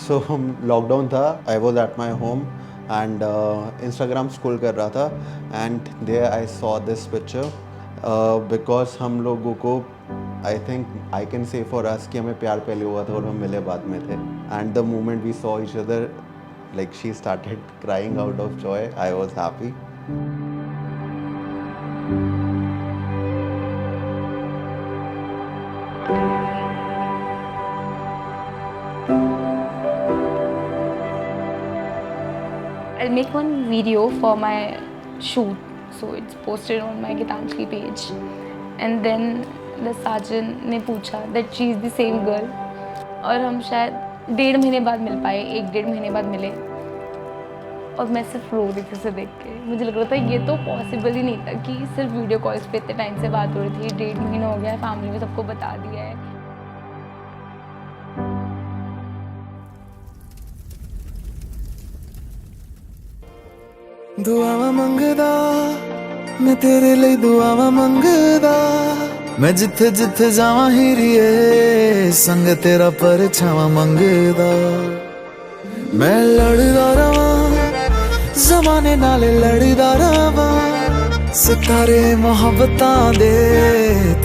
सो lockdown था, I was at my home and Instagram scroll कर रहा था and there I saw this picture because हम लोगों को I think I can say for us कि हमें प्यार पहले हुआ था और हम मिले बाद में थे and the moment we saw each other like she started crying out of joy I was happy. I'll make one video for my shoot, so it's posted on my Gitanjali page. And then the sergeant ने पूछा that she is the same girl. और हम शायद 1.5 महीने बाद मिल पाए, 1-1.5 महीने बाद मिले. और मैं सिर्फ रो रही थी उसे देख के. मुझे लग रहा था ये तो पॉसिबल ही नहीं था कि सिर्फ वीडियो कॉल्स पे इतने टाइम से बात हो रही थी. 1.5 महीना हो गया है, फैमिली में सबको बता दिया है. दुआवा मंगदा मैं तेरे लिए दुआवा मंगदा मैं जिथे जिथे जावा हीरिए संग तेरा परछावा मंगदा मैं लड़दा रवा जमाने नाल लड़दा रवा सितारे मोहब्बतां दे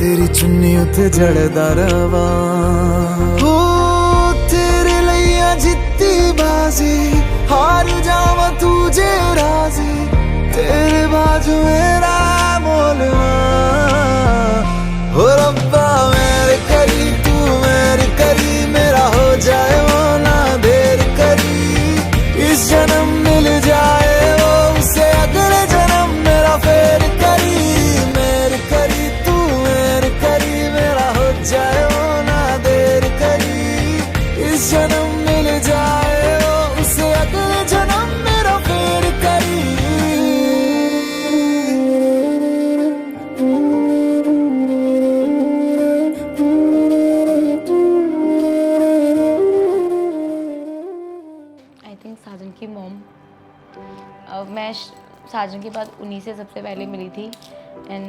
तेरी चुन्नी उते जड़दा रवा हो तेरे लिए जित्ती बाजी हार जावा तुझे राजी तेरे बाजू मेरा मोलवा हो रब्बा मेरे करी तू मेरे करी मेरा हो जाए वो ना देर करी इस जन्म मिल जाए वो उसे अगले जन्म मेरा फेर करी मेरे करी तू मेरे करी मेरा हो जाए वो ना देर करी इस जन्म मिल जाए वो उसे अगले जन्म मेरा फेर करी. आई थिंक साजन की मॉम. मैं साजन के बाद उन्हीं से सबसे पहले मिली थी एंड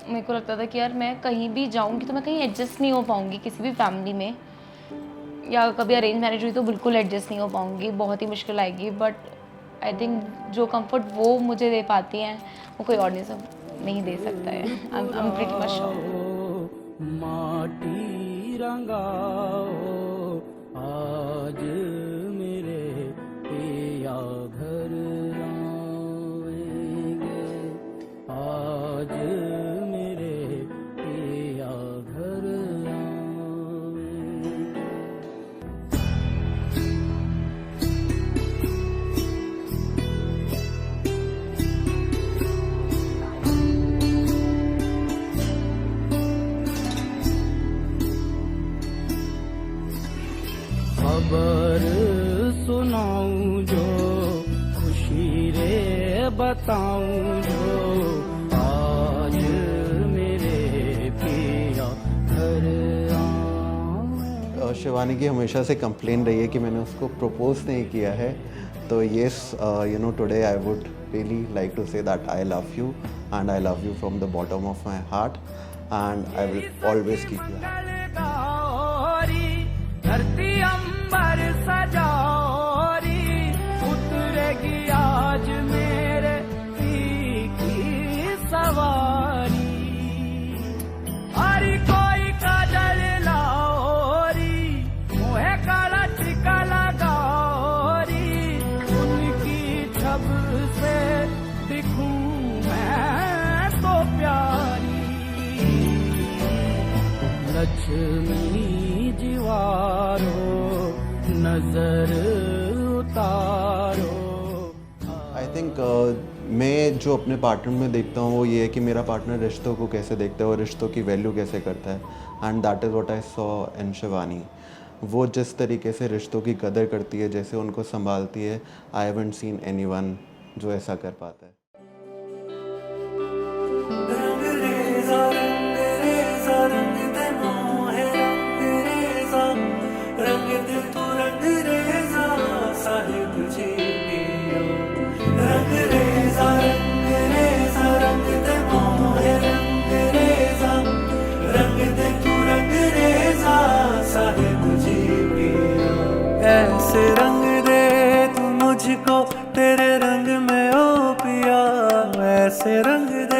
मेरे को लगता था कि यार मैं कहीं भी जाऊंगी तो मैं कहीं एडजस्ट नहीं हो पाऊंगी किसी भी फैमिली में, या कभी अरेंज मैरिज हुई तो बिल्कुल एडजस्ट नहीं हो पाऊंगी, बहुत ही मुश्किल आएगी. बट आई थिंक जो कंफर्ट वो मुझे दे पाती हैं वो कोई और नहीं दे सकता है. I am pretty much sure. माटी रंगाओ आज मेरे पिया घर आएंगे आज मेरे पिया घर आएंगे. खबर सुनाऊं जो खुशी रे बताऊं जो आज मेरे पिया घर आए. शिवानी की हमेशा से कंप्लेन रही है कि मैंने उसको प्रपोज नहीं किया है. तो yes you know today I would really like to say that I love you and I love you from the bottom of my heart and I will always keep you happy. धरती अंबर सजारी उतरेगी आज मेरे P की सवारी. हरी कोई काजल लाओरी मोहे काला टिका लगाओरी उनकी छब से दिखूं मैं तो प्यारी. लक्ष्मी जीवारो नजर उतारो. आई थिंक मैं जो अपने पार्टनर में देखता हूँ वो ये है कि मेरा पार्टनर रिश्तों को कैसे देखता है और रिश्तों की वैल्यू कैसे करता है and that is what I saw in Shivani. वो जिस तरीके से रिश्तों की कदर करती है, जैसे उनको संभालती है, आई हैवंट सीन एनीवन जो ऐसा कर पाता है. रंग दे तू रंग रेजा साहिब जी पिया. ऐसे रंग दे